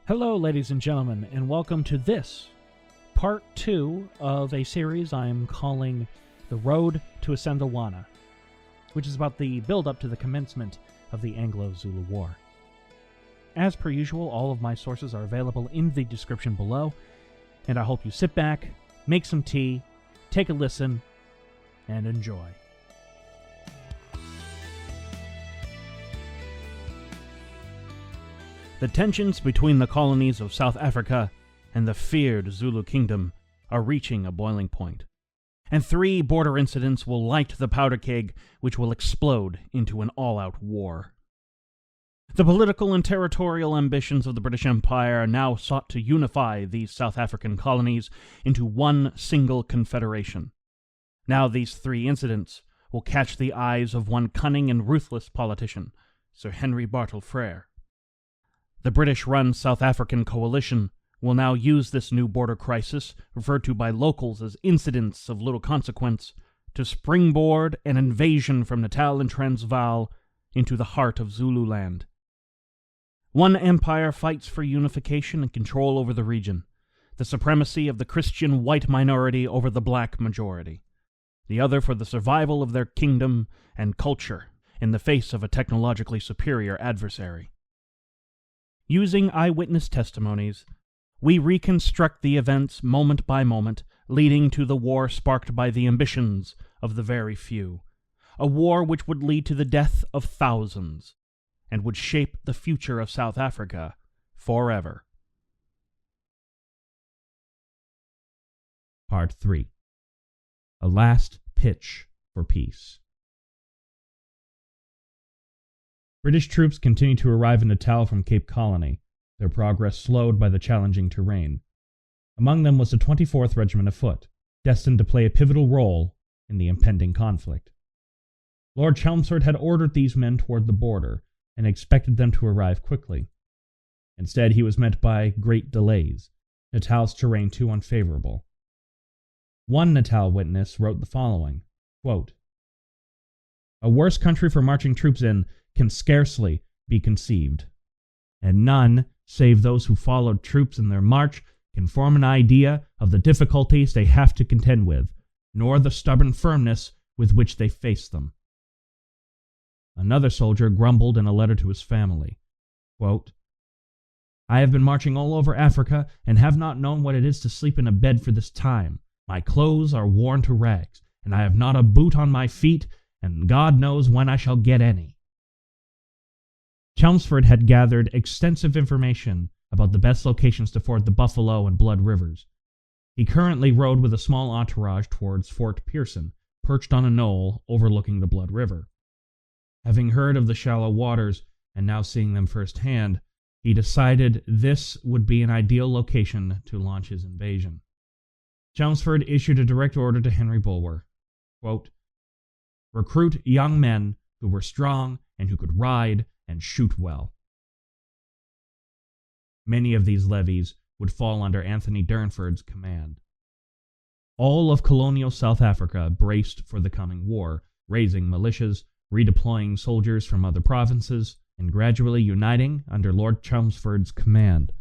Hello, ladies and gentlemen, and welcome to this, part 2 of a series I'm calling The Road to Ascendawana, which is about the build-up to the commencement of the Anglo-Zulu War. As per usual, all of my sources are available in the description below, and I hope you sit back, make some tea, take a listen, and enjoy. The tensions between the colonies of South Africa and the feared Zulu kingdom are reaching a boiling point, and 3 border incidents will light the powder keg which will explode into an all-out war. The political and territorial ambitions of the British Empire now sought to unify these South African colonies into one single confederation. Now these 3 incidents will catch the eyes of one cunning and ruthless politician, Sir Henry Bartle Frere. The British-run South African coalition will now use this new border crisis, referred to by locals as incidents of little consequence, to springboard an invasion from Natal and Transvaal into the heart of Zululand. One empire fights for unification and control over the region, the supremacy of the Christian white minority over the black majority. The other for the survival of their kingdom and culture in the face of a technologically superior adversary. Using eyewitness testimonies, we reconstruct the events moment by moment, leading to the war sparked by the ambitions of the very few. A war which would lead to the death of thousands, and would shape the future of South Africa forever. Part 3. A last pitch for peace. British troops continued to arrive in Natal from Cape Colony, their progress slowed by the challenging terrain. Among them was the 24th Regiment of Foot, destined to play a pivotal role in the impending conflict. Lord Chelmsford had ordered these men toward the border, and expected them to arrive quickly. Instead, he was met by great delays, Natal's terrain too unfavorable. One Natal witness wrote the following, quote, "A worse country for marching troops in can scarcely be conceived, and none, save those who followed troops in their march, can form an idea of the difficulties they have to contend with, nor the stubborn firmness with which they face them." Another soldier grumbled in a letter to his family, quote, "I have been marching all over Africa, and have not known what it is to sleep in a bed for this time. My clothes are worn to rags, and I have not a boot on my feet, and God knows when I shall get any." Chelmsford had gathered extensive information about the best locations to ford the Buffalo and Blood Rivers. He currently rode with a small entourage towards Fort Pearson, perched on a knoll overlooking the Blood River. Having heard of the shallow waters, and now seeing them firsthand, he decided this would be an ideal location to launch his invasion. Chelmsford issued a direct order to Henry Bulwer, quote, "Recruit young men who were strong and who could ride and shoot well." Many of these levies would fall under Anthony Durnford's command. All of colonial South Africa braced for the coming war, raising militias, redeploying soldiers from other provinces, and gradually uniting under Lord Chelmsford's command.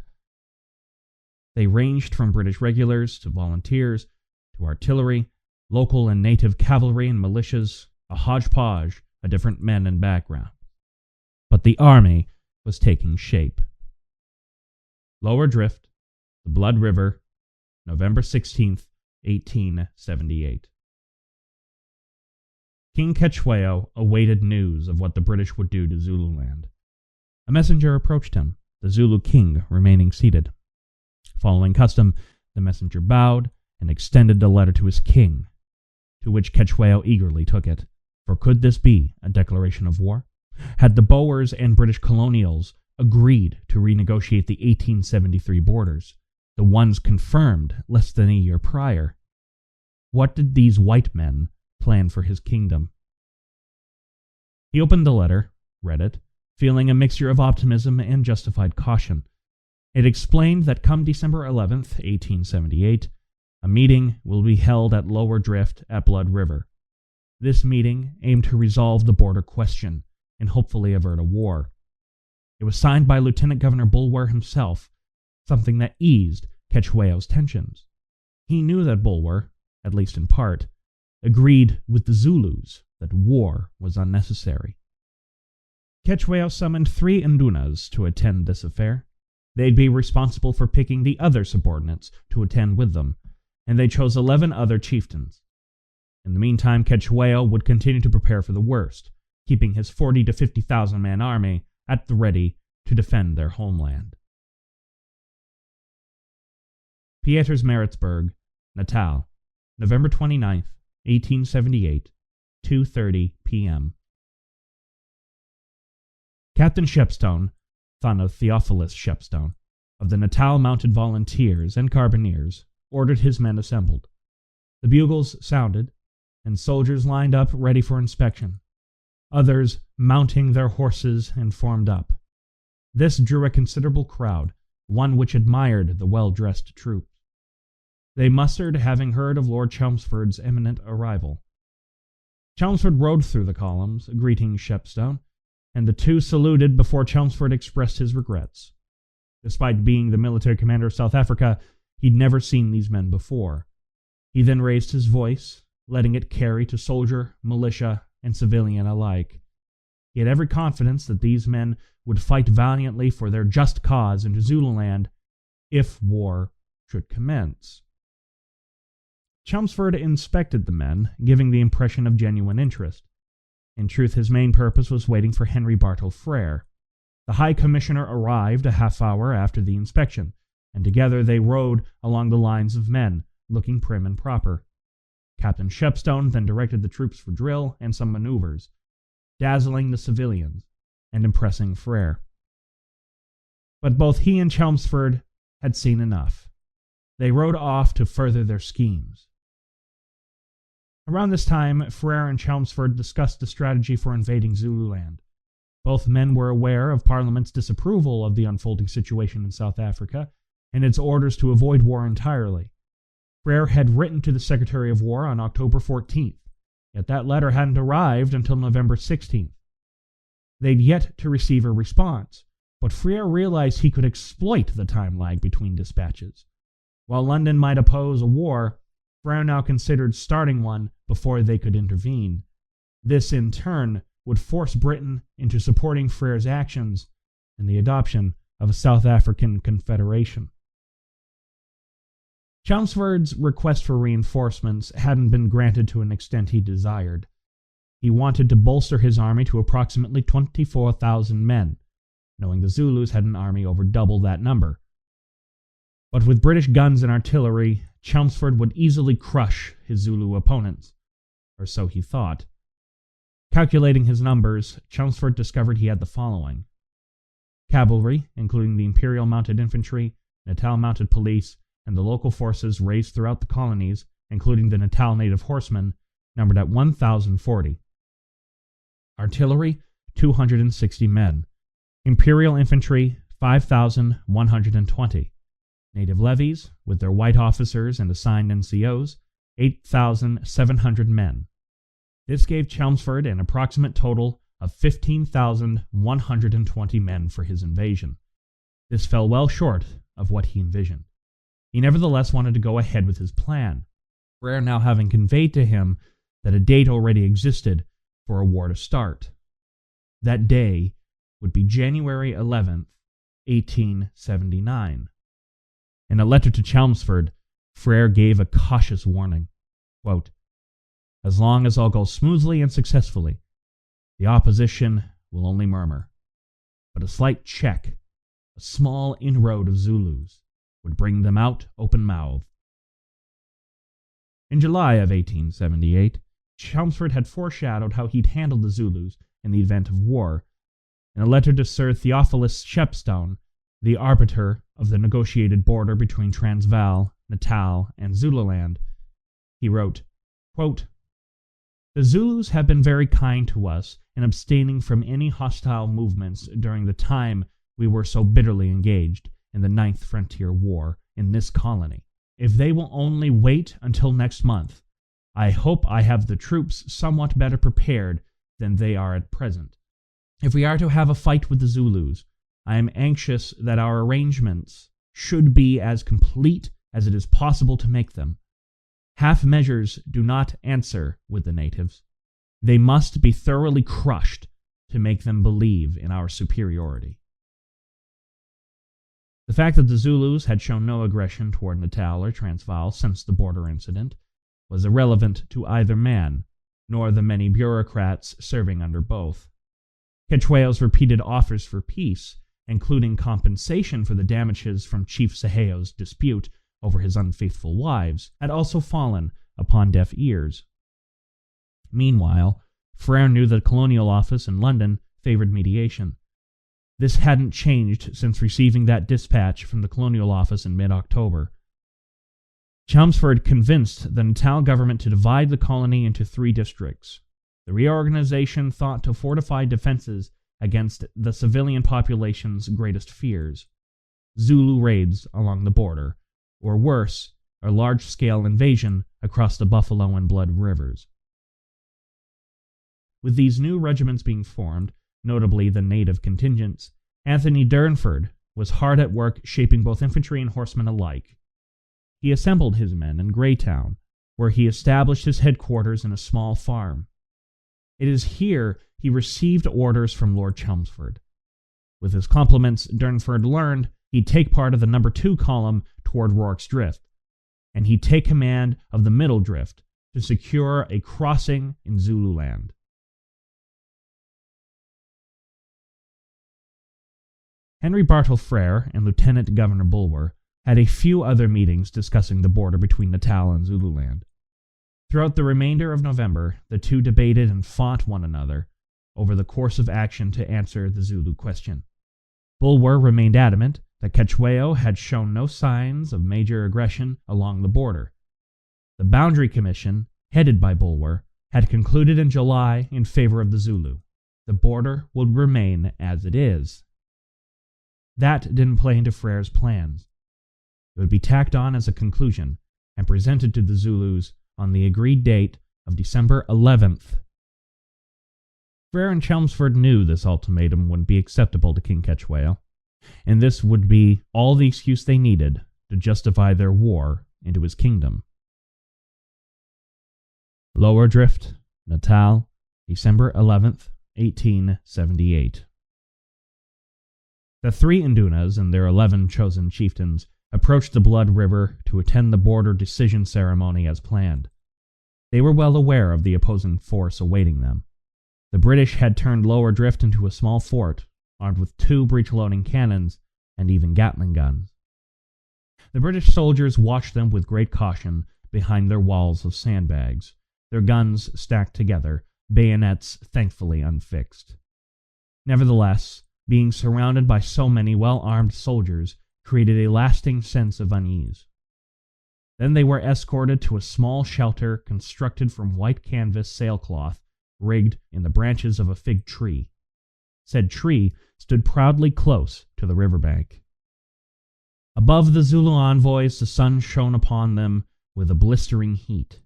They ranged from British regulars to volunteers to artillery, local and native cavalry and militias, a hodgepodge of different men and backgrounds. But the army was taking shape. Lower Drift, the Blood River, November 16th, 1878. King Cetshwayo awaited news of what the British would do to Zululand. A messenger approached him, the Zulu king remaining seated. Following custom, the messenger bowed and extended the letter to his king, to which Cetshwayo eagerly took it. For could this be a declaration of war? Had the Boers and British colonials agreed to renegotiate the 1873 borders, the ones confirmed less than a year prior? What did these white men plan for his kingdom? He opened the letter, read it, feeling a mixture of optimism and justified caution. It explained that come December 11th, 1878, a meeting will be held at Lower Drift at Blood River. This meeting aimed to resolve the border question and hopefully avert a war. It was signed by Lieutenant Governor Bulwer himself, something that eased Cetshwayo's tensions. He knew that Bulwer, at least in part, agreed with the Zulus that war was unnecessary. Cetshwayo summoned 3 Ndunas to attend this affair. They'd be responsible for picking the other subordinates to attend with them, and they chose 11 other chieftains. In the meantime, Cetshwayo would continue to prepare for the worst, keeping his 40 to 50,000 man army at the ready to defend their homeland. Pietersmaritzburg, Natal, November 29th, 1878, 2:30 p.m. Captain Shepstone, son of Theophilus Shepstone, of the Natal Mounted Volunteers and Carbineers, ordered his men assembled. The bugles sounded, and soldiers lined up ready for inspection, others mounting their horses and formed up. This drew a considerable crowd, one which admired the well-dressed troops. They mustered, having heard of Lord Chelmsford's imminent arrival. Chelmsford rode through the columns, greeting Shepstone, and the two saluted before Chelmsford expressed his regrets. Despite being the military commander of South Africa, he'd never seen these men before. He then raised his voice, letting it carry to soldier, militia, and civilian alike. He had every confidence that these men would fight valiantly for their just cause in Zululand if war should commence. Chelmsford inspected the men, giving the impression of genuine interest. In truth, his main purpose was waiting for Henry Bartle Frere. The High Commissioner arrived a half-hour after the inspection, and together they rode along the lines of men, looking prim and proper. Captain Shepstone then directed the troops for drill and some maneuvers, dazzling the civilians and impressing Frere. But both he and Chelmsford had seen enough. They rode off to further their schemes. Around this time, Frere and Chelmsford discussed the strategy for invading Zululand. Both men were aware of Parliament's disapproval of the unfolding situation in South Africa and its orders to avoid war entirely. Frere had written to the Secretary of War on October 14th, yet that letter hadn't arrived until November 16th. They'd yet to receive a response, but Frere realized he could exploit the time lag between dispatches. While London might oppose a war, Frere now considered starting one before they could intervene. This, in turn, would force Britain into supporting Frere's actions and the adoption of a South African confederation. Chelmsford's request for reinforcements hadn't been granted to an extent he desired. He wanted to bolster his army to approximately 24,000 men, knowing the Zulus had an army over double that number. But with British guns and artillery, Chelmsford would easily crush his Zulu opponents, or so he thought. Calculating his numbers, Chelmsford discovered he had the following: cavalry, including the Imperial Mounted Infantry, Natal Mounted Police, and the local forces raised throughout the colonies, including the Natal Native Horsemen, numbered at 1,040. Artillery, 260 men. Imperial Infantry, 5,120. Native levies, with their white officers and assigned NCOs, 8,700 men. This gave Chelmsford an approximate total of 15,120 men for his invasion. This fell well short of what he envisioned. He nevertheless wanted to go ahead with his plan, Frere now having conveyed to him that a date already existed for a war to start. That day would be January 11th, 1879. In a letter to Chelmsford, Frere gave a cautious warning, quote, "As long as all goes smoothly and successfully, the opposition will only murmur. But a slight check, a small inroad of Zulus, would bring them out open-mouthed." In July of 1878, Chelmsford had foreshadowed how he'd handle the Zulus in the event of war. In a letter to Sir Theophilus Shepstone, the arbiter of the negotiated border between Transvaal, Natal, and Zululand, he wrote, quote, "The Zulus have been very kind to us in abstaining from any hostile movements during the time we were so bitterly engaged in the 9th Frontier War in this colony. If they will only wait until next month, I hope I have the troops somewhat better prepared than they are at present. If we are to have a fight with the Zulus, I am anxious that our arrangements should be as complete as it is possible to make them. Half measures do not answer with the natives. They must be thoroughly crushed to make them believe in our superiority. The fact that the Zulus had shown no aggression toward Natal or Transvaal since the border incident was irrelevant to either man, nor the many bureaucrats serving under both. Quechueo's repeated offers for peace, including compensation for the damages from Chief Seheo's dispute over his unfaithful wives, had also fallen upon deaf ears. Meanwhile, Frere knew that the Colonial Office in London favored mediation. This hadn't changed since receiving that dispatch from the Colonial Office in mid-October. Chelmsford convinced the Natal government to divide the colony into 3 districts. The reorganization thought to fortify defenses against the civilian population's greatest fears: Zulu raids along the border, or worse, a large-scale invasion across the Buffalo and Blood rivers. With these new regiments being formed, notably the native contingents, Anthony Durnford was hard at work shaping both infantry and horsemen alike. He assembled his men in Greytown, where he established his headquarters in a small farm. It is here he received orders from Lord Chelmsford. With his compliments, Durnford learned he'd take part of the No. 2 column toward Rorke's Drift, and he'd take command of the Middle Drift to secure a crossing in Zululand. Henry Bartle Frere and Lieutenant Governor Bulwer had a few other meetings discussing the border between Natal and Zululand. Throughout the remainder of November, the two debated and fought one another over the course of action to answer the Zulu question. Bulwer remained adamant that Quechueo had shown no signs of major aggression along the border. The Boundary Commission, headed by Bulwer, had concluded in July in favor of the Zulu. The border would remain as it is. That didn't play into Frere's plans. It would be tacked on as a conclusion and presented to the Zulus on the agreed date of December 11th. Frere and Chelmsford knew this ultimatum wouldn't be acceptable to King Quechueo, and this would be all the excuse they needed to justify their war into his kingdom. Lower Drift, Natal, December 11th, 1878. The 3 Indunas and their 11 chosen chieftains approached the Blood River to attend the border decision ceremony as planned. They were well aware of the opposing force awaiting them. The British had turned Lower Drift into a small fort, armed with 2 breech-loading cannons and even Gatling guns. The British soldiers watched them with great caution behind their walls of sandbags, their guns stacked together, bayonets thankfully unfixed. Nevertheless, being surrounded by so many well-armed soldiers created a lasting sense of unease. Then they were escorted to a small shelter constructed from white canvas sailcloth rigged in the branches of a fig tree. Said tree stood proudly close to the riverbank. Above the Zulu envoys, the sun shone upon them with a blistering heat.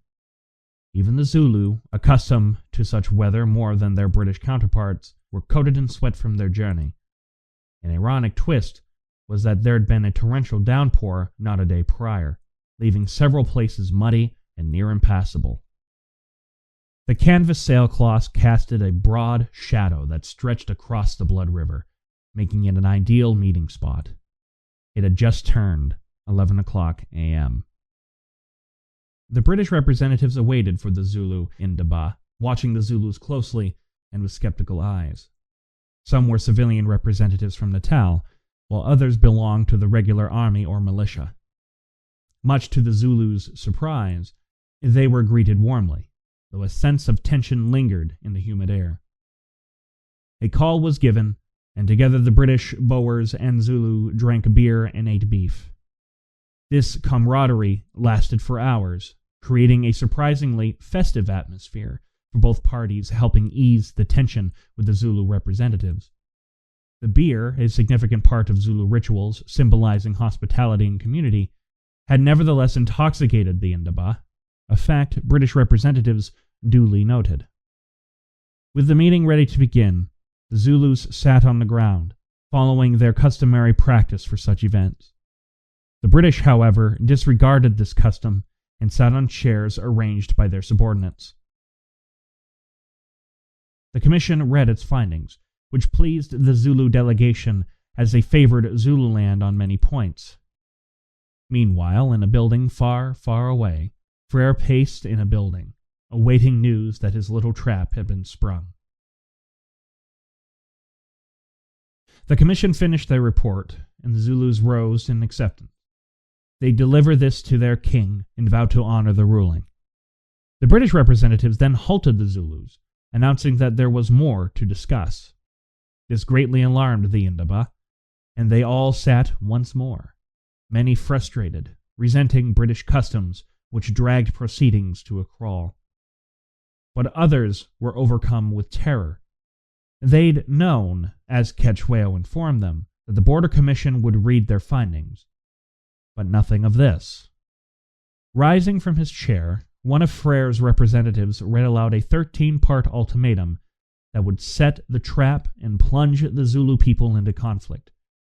Even the Zulu, accustomed to such weather more than their British counterparts, were coated in sweat from their journey. An ironic twist was that there had been a torrential downpour not a day prior, leaving several places muddy and near impassable. The canvas sailcloths casted a broad shadow that stretched across the Blood River, making it an ideal meeting spot. It had just turned 11 o'clock a.m. The British representatives awaited for the Zulu in Daba, watching the Zulus closely and with skeptical eyes. Some were civilian representatives from Natal, while others belonged to the regular army or militia. Much to the Zulus' surprise, they were greeted warmly, though a sense of tension lingered in the humid air. A call was given, and together the British, Boers, and Zulu drank beer and ate beef. This camaraderie lasted for hours, creating a surprisingly festive atmosphere for both parties, helping ease the tension with the Zulu representatives. The beer, a significant part of Zulu rituals symbolizing hospitality and community, had nevertheless intoxicated the Indaba, a fact British representatives duly noted. With the meeting ready to begin, the Zulus sat on the ground, following their customary practice for such events. The British, however, disregarded this custom and sat on chairs arranged by their subordinates. The commission read its findings, which pleased the Zulu delegation as they favored Zululand on many points. Meanwhile, in a building far, far away, Frere paced in a building, awaiting news that his little trap had been sprung. The commission finished their report, and the Zulus rose in acceptance. They delivered this to their king and vowed to honor the ruling. The British representatives then halted the Zulus, announcing that there was more to discuss. This greatly alarmed the Indaba, and they all sat once more, many frustrated, resenting British customs which dragged proceedings to a crawl. But others were overcome with terror. They'd known, as Ketchweo informed them, that the Border Commission would read their findings. But nothing of this. Rising from his chair, one of Frere's representatives read aloud a 13-part ultimatum that would set the trap and plunge the Zulu people into conflict,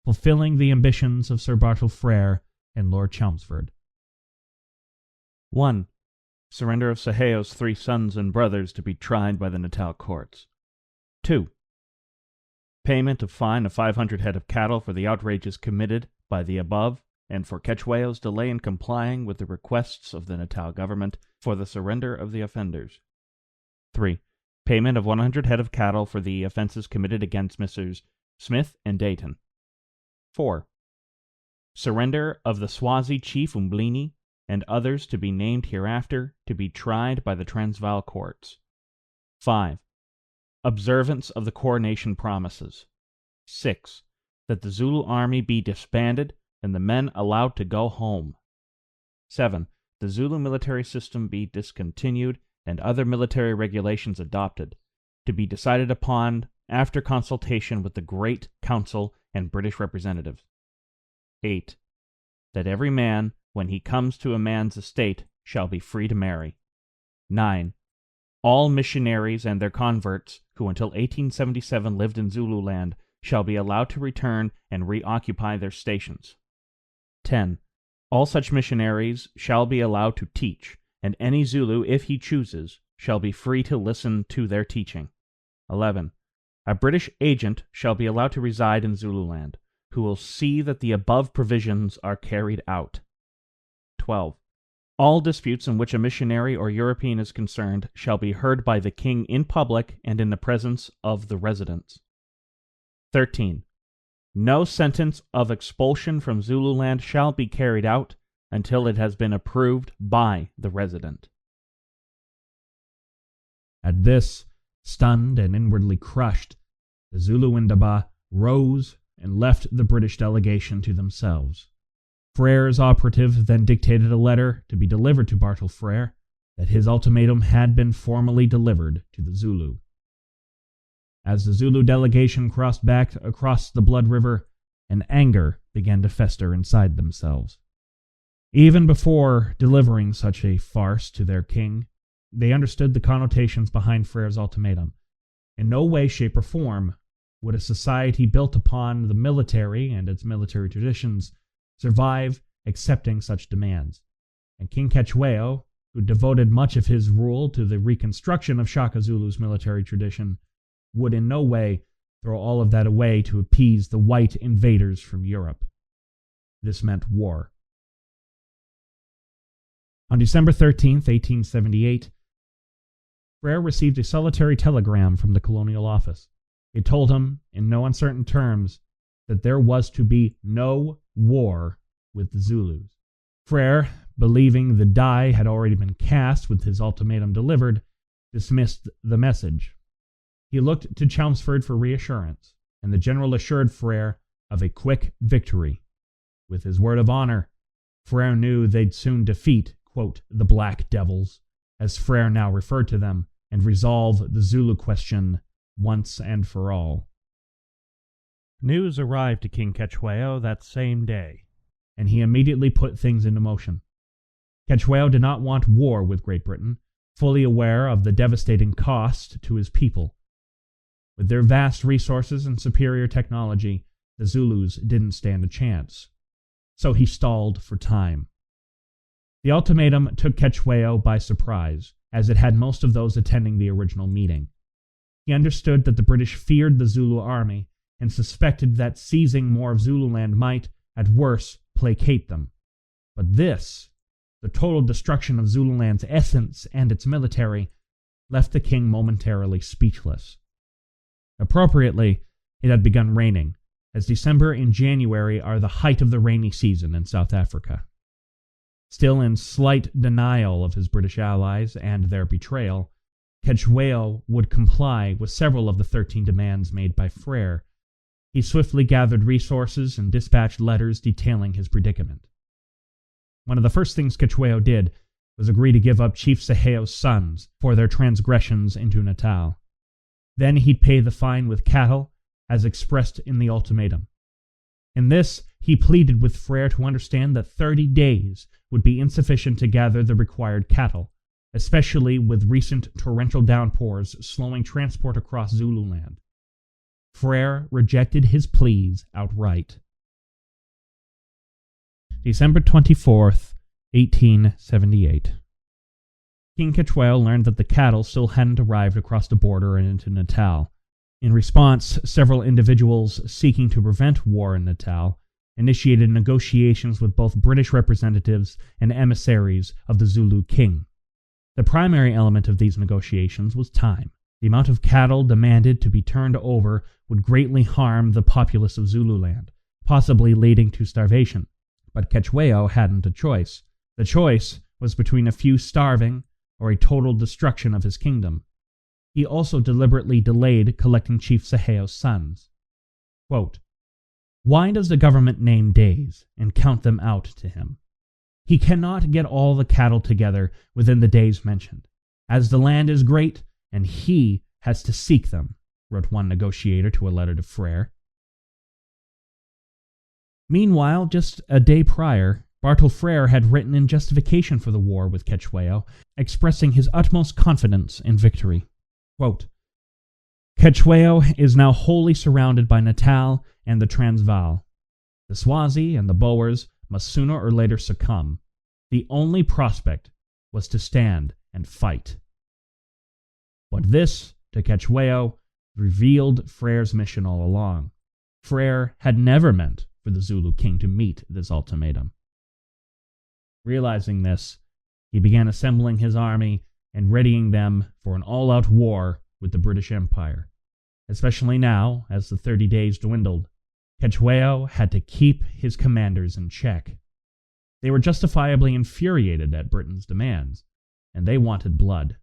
fulfilling the ambitions of Sir Bartle Frere and Lord Chelmsford. 1. Surrender of Sahayo's 3 sons and brothers to be tried by the Natal courts. 2. Payment of fine of 500 head of cattle for the outrages committed by the above, and for Ketchweo's delay in complying with the requests of the Natal government for the surrender of the offenders. 3. Payment of 100 head of cattle for the offenses committed against Messrs. Smith and Dayton. 4. Surrender of the Swazi chief Umblini and others to be named hereafter to be tried by the Transvaal courts. 5. Observance of the coronation promises. 6. That the Zulu army be disbanded and the men allowed to go home. 7. The Zulu military system be discontinued and other military regulations adopted, to be decided upon after consultation with the Great Council and British representatives. 8. That every man, when he comes to a man's estate, shall be free to marry. 9. All missionaries and their converts who until 1877 lived in Zululand shall be allowed to return and reoccupy their stations. 10. All such missionaries shall be allowed to teach, and any Zulu, if he chooses, shall be free to listen to their teaching. 11. A British agent shall be allowed to reside in Zululand, who will see that the above provisions are carried out. 12. All disputes in which a missionary or European is concerned shall be heard by the king in public and in the presence of the residents. 13. No sentence of expulsion from Zululand shall be carried out until it has been approved by the resident. At this, stunned and inwardly crushed, the Zulu Indaba rose and left the British delegation to themselves. Frere's operative then dictated a letter to be delivered to Bartle Frere that his ultimatum had been formally delivered to the Zulu. As the Zulu delegation crossed back across the Blood River, an anger began to fester inside themselves. Even before delivering such a farce to their king, they understood the connotations behind Frere's ultimatum. In no way, shape, or form would a society built upon the military and its military traditions survive accepting such demands, and King Ketchweo, who devoted much of his rule to the reconstruction of Shaka Zulu's military tradition, would in no way throw all of that away to appease the white invaders from Europe. This meant war. On December 13th, 1878, Frere received a solitary telegram from the Colonial Office. It told him, in no uncertain terms, that there was to be no war with the Zulus. Frere, believing the die had already been cast with his ultimatum delivered, dismissed the message. He looked to Chelmsford for reassurance, and the general assured Frere of a quick victory. With his word of honor, Frere knew they'd soon defeat, quote, the Black Devils, as Frere now referred to them, and resolve the Zulu question once and for all. News arrived to King Ketchweo that same day, and he immediately put things into motion. Ketchweo did not want war with Great Britain, fully aware of the devastating cost to his people. With their vast resources and superior technology, the Zulus didn't stand a chance. so he stalled for time. The ultimatum took Cetshwayo by surprise, as it had most of those attending the original meeting. He understood that the British feared the Zulu army and suspected that seizing more of Zululand might, at worst, placate them. But this, the total destruction of Zululand's essence and its military, left the king momentarily speechless. Appropriately, it had begun raining, as December and January are the height of the rainy season in South Africa. Still in slight denial of his British allies and their betrayal, Cetshwayo would comply with several of the 13 demands made by Frere. He swiftly gathered resources and dispatched letters detailing his predicament. One of the first things Cetshwayo did was agree to give up Chief Seheo's sons for their transgressions into Natal. Then he'd pay the fine with cattle, as expressed in the ultimatum. In this, he pleaded with Frere to understand that 30 days would be insufficient to gather the required cattle, especially with recent torrential downpours slowing transport across Zululand. Frere rejected his pleas outright. December 24th, 1878. King Cetshwayo learned that the cattle still hadn't arrived across the border and into Natal. In response, several individuals seeking to prevent war in Natal initiated negotiations with both British representatives and emissaries of the Zulu king. The primary element of these negotiations was time. The amount of cattle demanded to be turned over would greatly harm the populace of Zululand, possibly leading to starvation. But Cetshwayo hadn't a choice. The choice was between a few starving or a total destruction of his kingdom. He also deliberately delayed collecting Chief Seheo's sons. Quote, "Why does the government name days and count them out to him? He cannot get all the cattle together within the days mentioned, as the land is great and he has to seek them," wrote one negotiator to a letter to Frere. Meanwhile, just a day prior, Bartle Frere had written in justification for the war with Cetshwayo, expressing his utmost confidence in victory. Quote, "Cetshwayo is now wholly surrounded by Natal and the Transvaal. The Swazi and the Boers must sooner or later succumb. The only prospect was to stand and fight." But this, to Cetshwayo, revealed Frere's mission all along. Frere had never meant for the Zulu king to meet this ultimatum. Realizing this, he began assembling his army and readying them for an all-out war with the British Empire. Especially now, as the 30 days dwindled, Cetshwayo had to keep his commanders in check. They were justifiably infuriated at Britain's demands, and they wanted blood.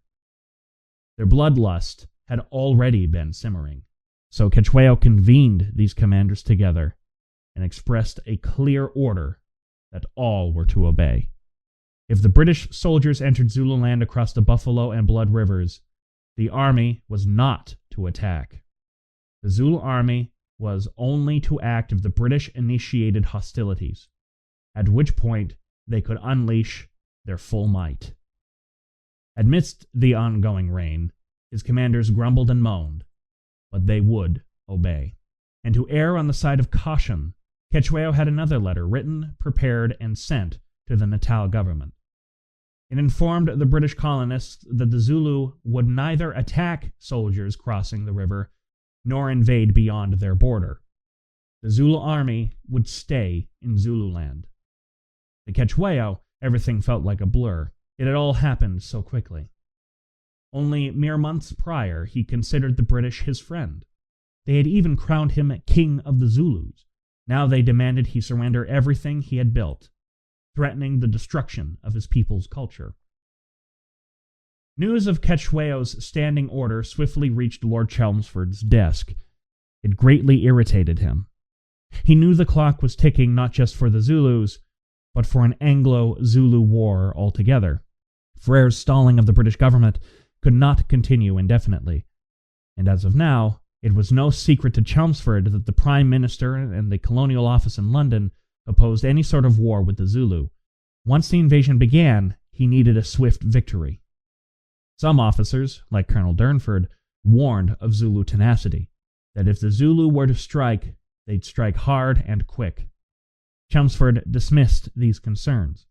Their bloodlust had already been simmering, so Cetshwayo convened these commanders together and expressed a clear order that all were to obey. If the British soldiers entered Zululand across the Buffalo and Blood Rivers, the army was not to attack. The Zulu army was only to act if the British initiated hostilities, at which point they could unleash their full might. Amidst the ongoing rain, his commanders grumbled and moaned, but they would obey. And to err on the side of caution, Cetshwayo had another letter written, prepared, and sent to the Natal government. It informed the British colonists that the Zulu would neither attack soldiers crossing the river nor invade beyond their border. The Zulu army would stay in Zululand. To Cetshwayo, everything felt like a blur. It had all happened so quickly. Only mere months prior, he considered the British his friend. They had even crowned him King of the Zulus. Now they demanded he surrender everything he had built, threatening the destruction of his people's culture. News of Cetshwayo's standing order swiftly reached Lord Chelmsford's desk. It greatly irritated him. He knew the clock was ticking not just for the Zulus, but for an Anglo-Zulu War altogether. Frere's stalling of the British government could not continue indefinitely, and as of now, it was no secret to Chelmsford that the Prime Minister and the Colonial Office in London opposed any sort of war with the Zulu. Once the invasion began, he needed a swift victory. Some officers, like Colonel Durnford, warned of Zulu tenacity, that if the Zulu were to strike, they'd strike hard and quick. Chelmsford dismissed these concerns.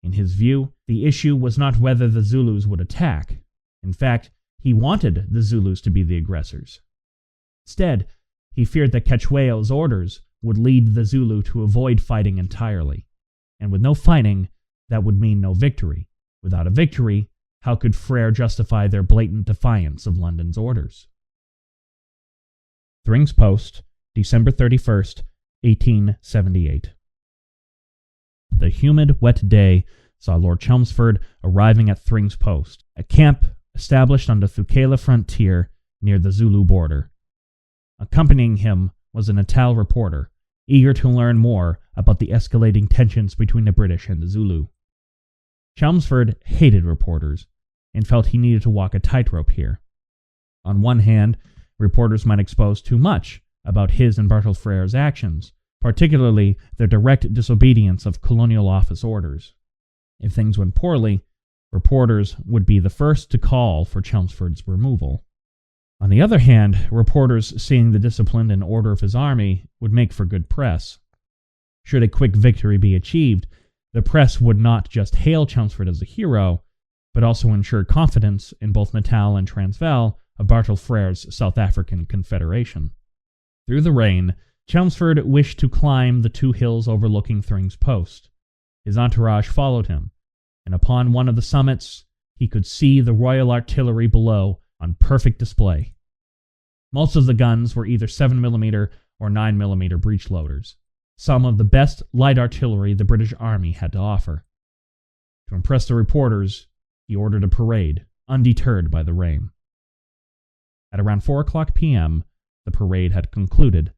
In his view, the issue was not whether the Zulus would attack. In fact, he wanted the Zulus to be the aggressors. Instead, he feared that Cetshwayo's orders would lead the Zulu to avoid fighting entirely. And with no fighting, that would mean no victory. Without a victory, how could Frere justify their blatant defiance of London's orders? Thring's Post, December 31st, 1878. The humid, wet day saw Lord Chelmsford arriving at Thring's Post, a camp established on the Thukela frontier near the Zulu border. Accompanying him was a Natal reporter, eager to learn more about the escalating tensions between the British and the Zulu. Chelmsford hated reporters and felt he needed to walk a tightrope here. On one hand, reporters might expose too much about his and Bartle Frere's actions, particularly their direct disobedience of colonial office orders. If things went poorly, reporters would be the first to call for Chelmsford's removal. On the other hand, reporters seeing the discipline and order of his army would make for good press. Should a quick victory be achieved, the press would not just hail Chelmsford as a hero, but also ensure confidence in both Natal and Transvaal of Bartle Frere's South African Confederation. Through the rain, Chelmsford wished to climb the two hills overlooking Thring's Post. His entourage followed him, and upon one of the summits he could see the Royal Artillery below on perfect display. Most of the guns were either 7mm or 9mm breech loaders, some of the best light artillery the British Army had to offer. To impress the reporters, he ordered a parade, undeterred by the rain. At around 4:00 p.m., the parade had concluded,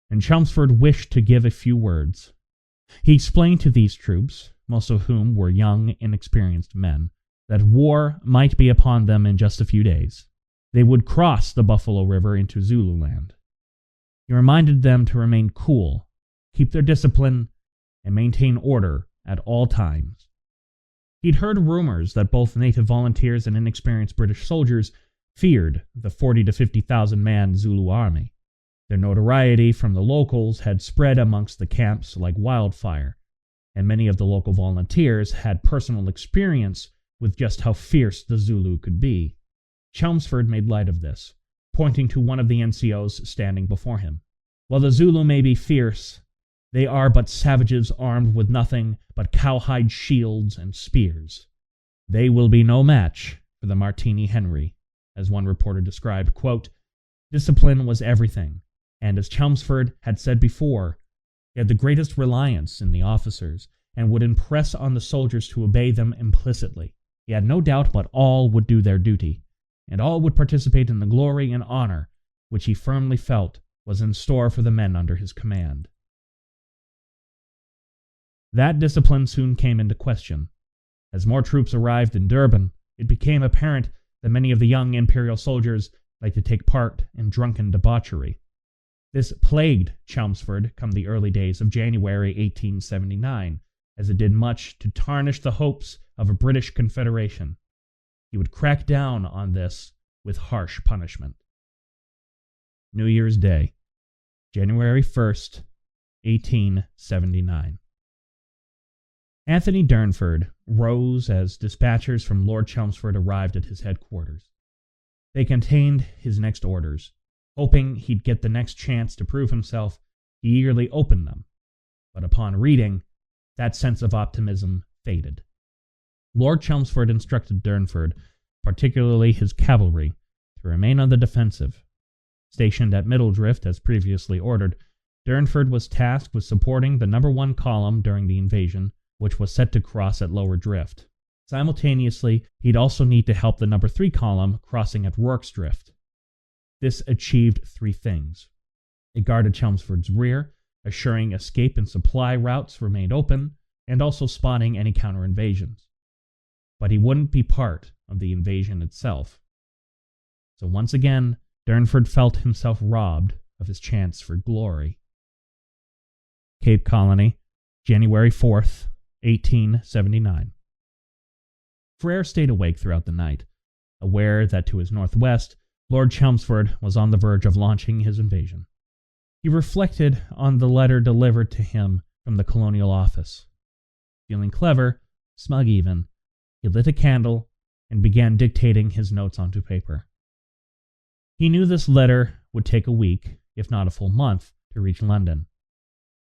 and Chelmsford wished to give a few words. He explained to these troops, most of whom were young, inexperienced men, that war might be upon them in just a few days. They would cross the Buffalo River into Zululand. He reminded them to remain cool, keep their discipline, and maintain order at all times. He'd heard rumors that both native volunteers and inexperienced British soldiers feared the 40,000 to 50,000 man Zulu army. Their notoriety from the locals had spread amongst the camps like wildfire, and many of the local volunteers had personal experience with just how fierce the Zulu could be. Chelmsford made light of this, pointing to one of the NCOs standing before him. While the Zulu may be fierce, they are but savages armed with nothing but cowhide shields and spears. They will be no match for the Martini Henry, as one reporter described, quote, "Discipline was everything, and as Chelmsford had said before, he had the greatest reliance in the officers, and would impress on the soldiers to obey them implicitly. He had no doubt but all would do their duty, and all would participate in the glory and honor which he firmly felt was in store for the men under his command." That discipline soon came into question. As more troops arrived in Durban, it became apparent that many of the young imperial soldiers liked to take part in drunken debauchery. This plagued Chelmsford come the early days of January 1879, as it did much to tarnish the hopes of a British Confederation. He would crack down on this with harsh punishment. New Year's Day, January 1st, 1879. Anthony Durnford rose as dispatchers from Lord Chelmsford arrived at his headquarters. They contained his next orders. Hoping he'd get the next chance to prove himself, he eagerly opened them. But upon reading, that sense of optimism faded. Lord Chelmsford instructed Durnford, particularly his cavalry, to remain on the defensive. Stationed at Middle Drift as previously ordered, Durnford was tasked with supporting the No. 1 column during the invasion, which was set to cross at Lower Drift. Simultaneously, he'd also need to help the No. 3 column crossing at Rorke's Drift. This achieved three things. It guarded Chelmsford's rear, assuring escape and supply routes remained open, and also spotting any counter-invasions. But he wouldn't be part of the invasion itself. So once again, Durnford felt himself robbed of his chance for glory. Cape Colony, January 4th, 1879. Frere stayed awake throughout the night, aware that to his northwest, Lord Chelmsford was on the verge of launching his invasion. He reflected on the letter delivered to him from the colonial office. Feeling clever, smug even, he lit a candle and began dictating his notes onto paper. He knew this letter would take a week, if not a full month, to reach London.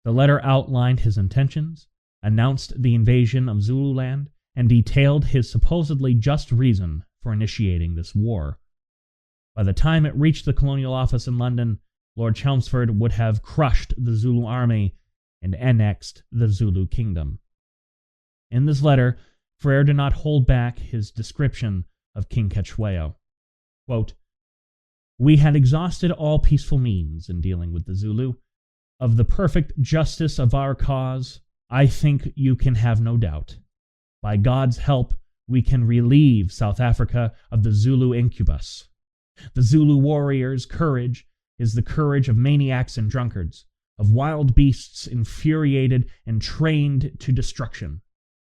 The letter outlined his intentions, announced the invasion of Zululand, and detailed his supposedly just reason for initiating this war. By the time it reached the colonial office in London, Lord Chelmsford would have crushed the Zulu army and annexed the Zulu kingdom. In this letter, Frere did not hold back his description of King Cetshwayo. Quote, "We had exhausted all peaceful means in dealing with the Zulu. Of the perfect justice of our cause, I think you can have no doubt. By God's help, we can relieve South Africa of the Zulu incubus. The Zulu warrior's courage is the courage of maniacs and drunkards, of wild beasts infuriated and trained to destruction.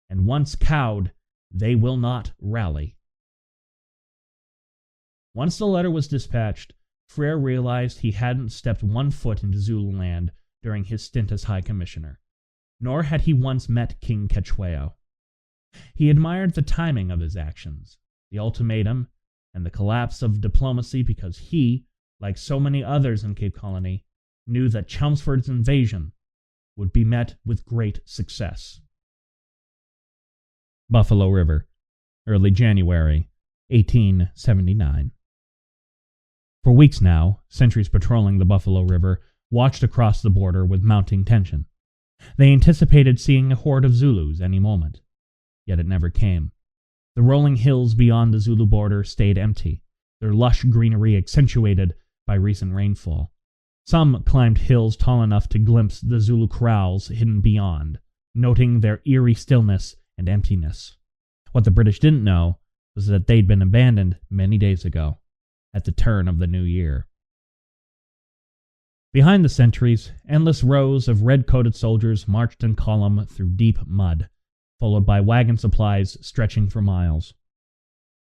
And once cowed, they will not rally." Once the letter was dispatched, Frere realized he hadn't stepped one foot into Zululand during his stint as High Commissioner, nor had he once met King Cetshwayo. He admired the timing of his actions, the ultimatum, and the collapse of diplomacy because he, like so many others in Cape Colony, knew that Chelmsford's invasion would be met with great success. Buffalo River, early January, 1879. For weeks now, sentries patrolling the Buffalo River watched across the border with mounting tension. They anticipated seeing a horde of Zulus any moment, yet it never came. The rolling hills beyond the Zulu border stayed empty, their lush greenery accentuated by recent rainfall. Some climbed hills tall enough to glimpse the Zulu kraals hidden beyond, noting their eerie stillness and emptiness. What the British didn't know was that they'd been abandoned many days ago, at the turn of the new year. Behind the sentries, endless rows of red-coated soldiers marched in column through deep mud, followed by wagon supplies stretching for miles.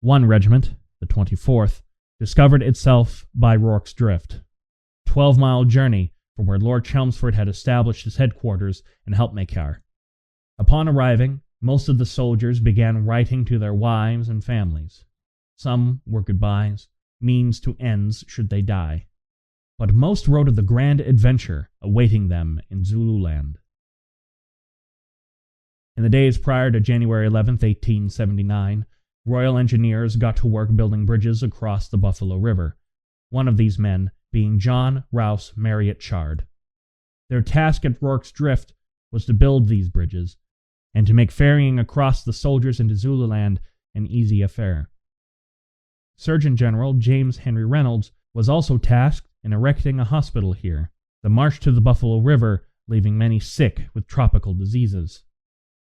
One regiment, the 24th, discovered itself by Rorke's Drift, a 12-mile journey from where Lord Chelmsford had established his headquarters in Helpmekar. Upon arriving, most of the soldiers began writing to their wives and families. Some were goodbyes, means to ends should they die. But most wrote of the grand adventure awaiting them in Zululand. In the days prior to January 11, 1879, Royal Engineers got to work building bridges across the Buffalo River, one of these men being John Rouse Marriott Chard. Their task at Rorke's Drift was to build these bridges, and to make ferrying across the soldiers into Zululand an easy affair. Surgeon General James Henry Reynolds was also tasked in erecting a hospital here, the march to the Buffalo River leaving many sick with tropical diseases.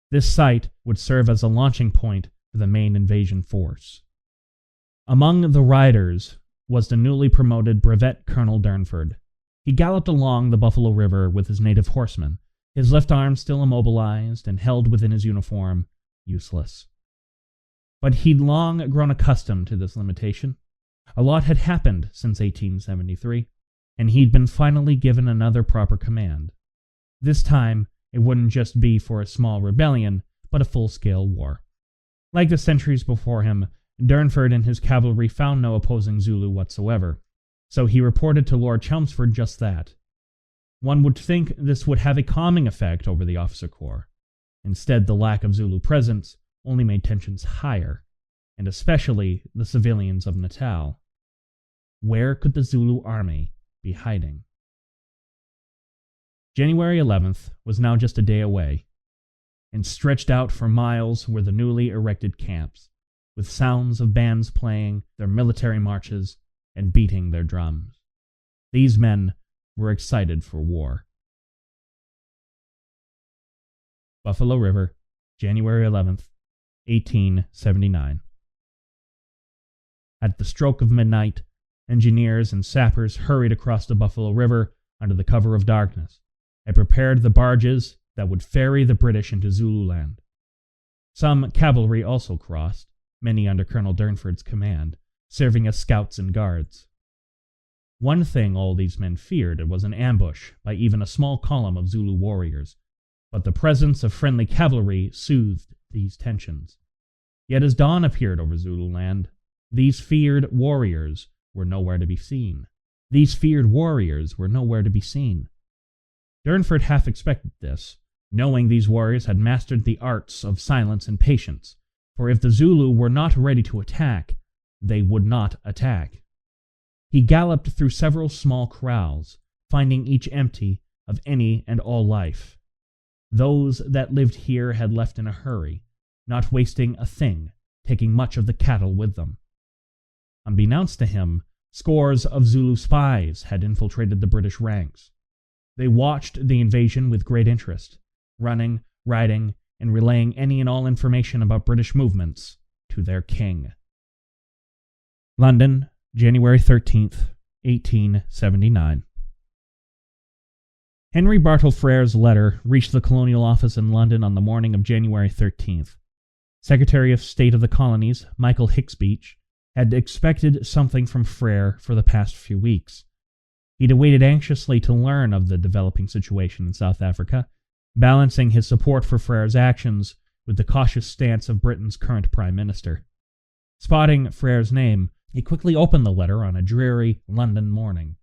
This site would serve as a launching point for the main invasion force. Among the riders was the newly promoted Brevet Colonel Durnford. He galloped along the Buffalo River with his native horsemen, his left arm still immobilized and held within his uniform, useless. But he'd long grown accustomed to this limitation. A lot had happened since 1873, and he'd been finally given another proper command. This time, it wouldn't just be for a small rebellion, but a full-scale war. Like the centuries before him, Durnford and his cavalry found no opposing Zulu whatsoever, so he reported to Lord Chelmsford just that. One would think this would have a calming effect over the officer corps. Instead, the lack of Zulu presence only made tensions higher, and especially the civilians of Natal. Where could the Zulu army be hiding? January 11th was now just a day away, and stretched out for miles were the newly erected camps, with sounds of bands playing their military marches and beating their drums. These men were excited for war. Buffalo River, January 11th, 1879. At the stroke of midnight, engineers and sappers hurried across the Buffalo River under the cover of darkness and prepared the barges that would ferry the British into Zululand. Some cavalry also crossed, many under Colonel Durnford's command, serving as scouts and guards. One thing all these men feared was an ambush by even a small column of Zulu warriors, but the presence of friendly cavalry soothed these tensions. Yet as dawn appeared over Zululand, these feared warriors were nowhere to be seen. Durnford half expected this, knowing these warriors had mastered the arts of silence and patience, for if the Zulu were not ready to attack, they would not attack. He galloped through several small corrals, finding each empty of any and all life. Those that lived here had left in a hurry, not wasting a thing, taking much of the cattle with them. Unbeknownst to him, scores of Zulu spies had infiltrated the British ranks. They watched the invasion with great interest, running, riding, and relaying any and all information about British movements to their king. London, January 13th, 1879. Henry Bartle Frere's letter reached the Colonial Office in London on the morning of January 13th. Secretary of State of the Colonies, Michael Hicks Beach, had expected something from Frere for the past few weeks. He'd awaited anxiously to learn of the developing situation in South Africa, balancing his support for Frere's actions with the cautious stance of Britain's current Prime Minister. Spotting Frere's name, he quickly opened the letter on a dreary London morning.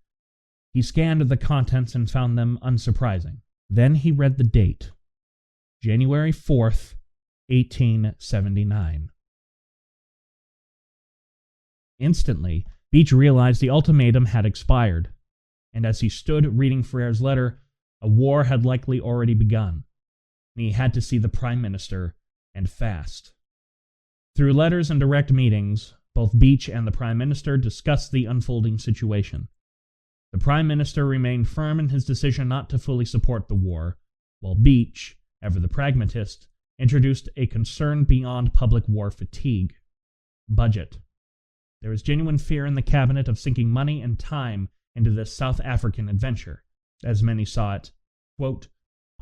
He scanned the contents and found them unsurprising. Then he read the date, January 4th, 1879. Instantly, Beach realized the ultimatum had expired, and as he stood reading Frere's letter, a war had likely already begun, and he had to see the Prime Minister, and fast. Through letters and direct meetings, both Beach and the Prime Minister discussed the unfolding situation. The Prime Minister remained firm in his decision not to fully support the war, while Beach, ever the pragmatist, introduced a concern beyond public war fatigue: budget. There was genuine fear in the cabinet of sinking money and time into this South African adventure, as many saw it. Quote,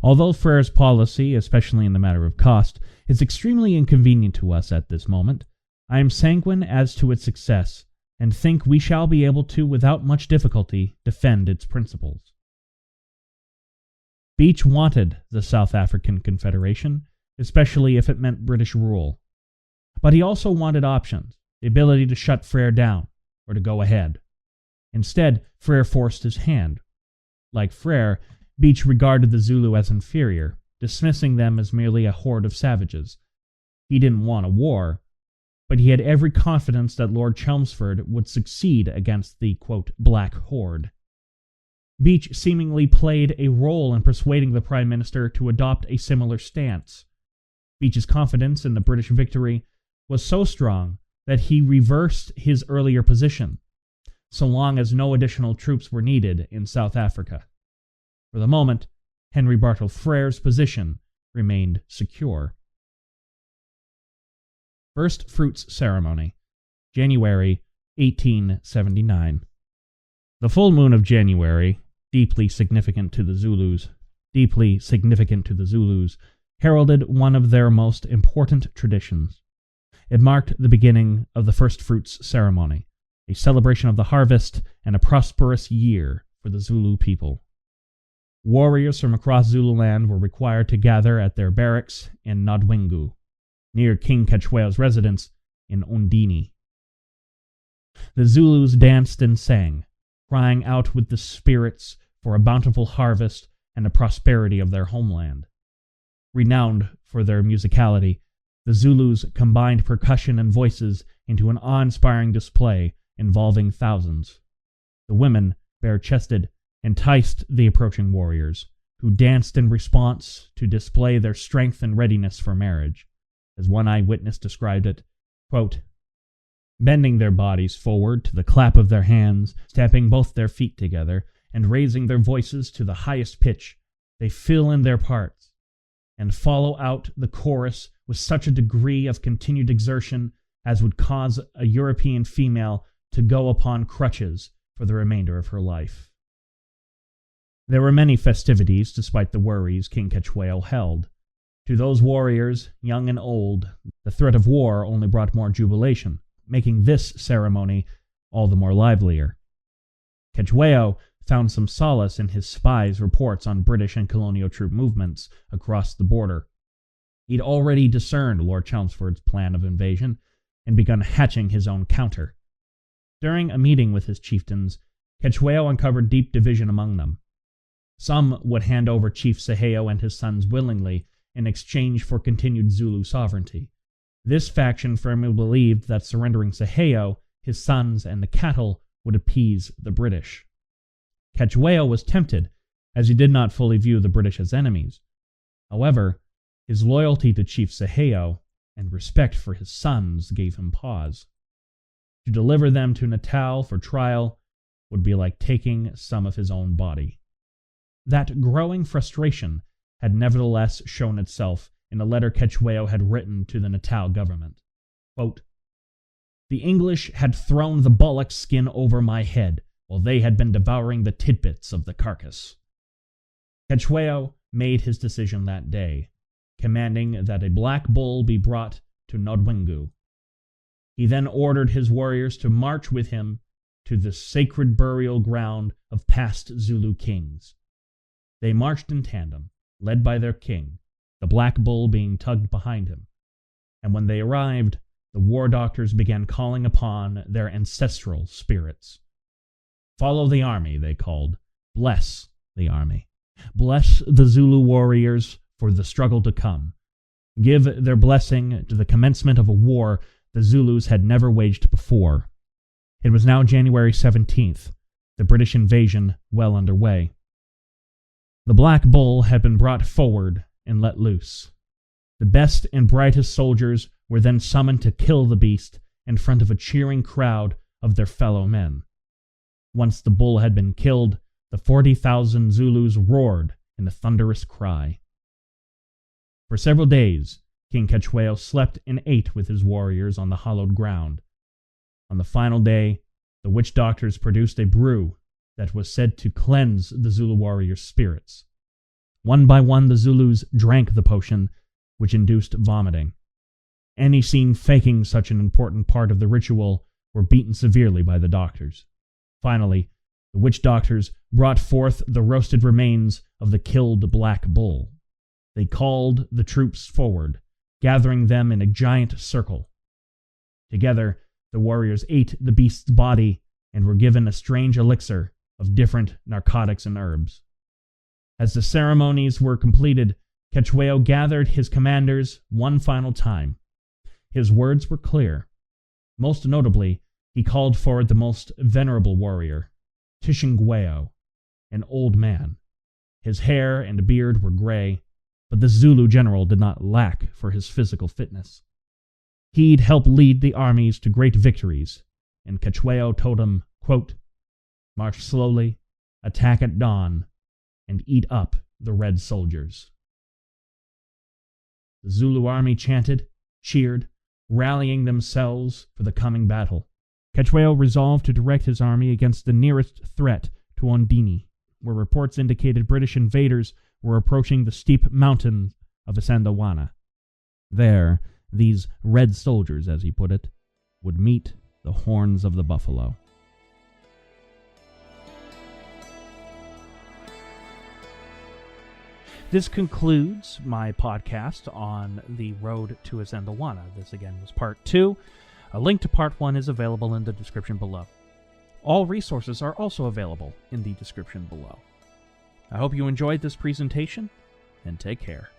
"Although Frere's policy, especially in the matter of cost, is extremely inconvenient to us at this moment, I am sanguine as to its success, and think we shall be able to, without much difficulty, defend its principles." Beach wanted the South African Confederation, especially if it meant British rule. But he also wanted options, the ability to shut Frere down, or to go ahead. Instead, Frere forced his hand. Like Frere, Beach regarded the Zulu as inferior, dismissing them as merely a horde of savages. He didn't want a war, but he had every confidence that Lord Chelmsford would succeed against the, quote, Black Horde. Beach seemingly played a role in persuading the Prime Minister to adopt a similar stance. Beach's confidence in the British victory was so strong that he reversed his earlier position, so long as no additional troops were needed in South Africa. For the moment, Henry Bartle Frere's position remained secure. First Fruits Ceremony, January 1879. The full moon of January, deeply significant to the Zulus, heralded one of their most important traditions. It marked the beginning of the First Fruits Ceremony, a celebration of the harvest and a prosperous year for the Zulu people. Warriors from across Zululand were required to gather at their barracks in Nodwengu, near King Cetshwayo's residence in Undini. The Zulus danced and sang, crying out with the spirits for a bountiful harvest and the prosperity of their homeland. Renowned for their musicality, the Zulus combined percussion and voices into an awe-inspiring display involving thousands. The women, bare-chested, enticed the approaching warriors, who danced in response to display their strength and readiness for marriage. As one eyewitness described it, quote, "Bending their bodies forward to the clap of their hands, stepping both their feet together, and raising their voices to the highest pitch, they fill in their parts, and follow out the chorus with such a degree of continued exertion as would cause a European female to go upon crutches for the remainder of her life." There were many festivities, despite the worries King Cetshwayo held. To those warriors, young and old, the threat of war only brought more jubilation, making this ceremony all the more livelier. Cetshwayo, found some solace in his spies' reports on British and colonial troop movements across the border. He'd already discerned Lord Chelmsford's plan of invasion and begun hatching his own counter. During a meeting with his chieftains, Cetshwayo uncovered deep division among them. Some would hand over Chief Saheo and his sons willingly in exchange for continued Zulu sovereignty. This faction firmly believed that surrendering Saheo, his sons, and the cattle would appease the British. Cetshwayo was tempted, as he did not fully view the British as enemies. However, his loyalty to Chief Saheo and respect for his sons gave him pause. To deliver them to Natal for trial would be like taking some of his own body. That growing frustration had nevertheless shown itself in a letter Cetshwayo had written to the Natal government. Quote, "The English had thrown the bullock skin over my head, while they had been devouring the tidbits of the carcass." Cetshwayo made his decision that day, commanding that a black bull be brought to Nodwengu. He then ordered his warriors to march with him to the sacred burial ground of past Zulu kings. They marched in tandem, led by their king, the black bull being tugged behind him. And when they arrived, the war doctors began calling upon their ancestral spirits. "Follow the army," they called. "Bless the army. Bless the Zulu warriors for the struggle to come. Give their blessing to the commencement of a war the Zulus had never waged before." It was now January 17th, the British invasion well underway. The black bull had been brought forward and let loose. The best and brightest soldiers were then summoned to kill the beast in front of a cheering crowd of their fellow men. Once the bull had been killed, the 40,000 Zulus roared in a thunderous cry. For several days, King Cetshwayo slept and ate with his warriors on the hallowed ground. On the final day, the witch doctors produced a brew that was said to cleanse the Zulu warriors' spirits. One by one, the Zulus drank the potion, which induced vomiting. Any seen faking such an important part of the ritual were beaten severely by the doctors. Finally, the witch doctors brought forth the roasted remains of the killed black bull. They called the troops forward, gathering them in a giant circle. Together, the warriors ate the beast's body and were given a strange elixir of different narcotics and herbs. As the ceremonies were completed, Cetshwayo gathered his commanders one final time. His words were clear. Most notably, he called forward the most venerable warrior, Tishingwayo, an old man. His hair and beard were gray, but the Zulu general did not lack for his physical fitness. He'd help lead the armies to great victories, and Cetshwayo told him, quote, "March slowly, attack at dawn, and eat up the red soldiers." The Zulu army chanted, cheered, rallying themselves for the coming battle. Cetshwayo resolved to direct his army against the nearest threat to Ondini, where reports indicated British invaders were approaching the steep mountain of Isandawana. There, these red soldiers, as he put it, would meet the horns of the buffalo. This concludes my podcast on the road to Isandawana. This again was part 2. A link to part 1 is available in the description below. All resources are also available in the description below. I hope you enjoyed this presentation, and take care.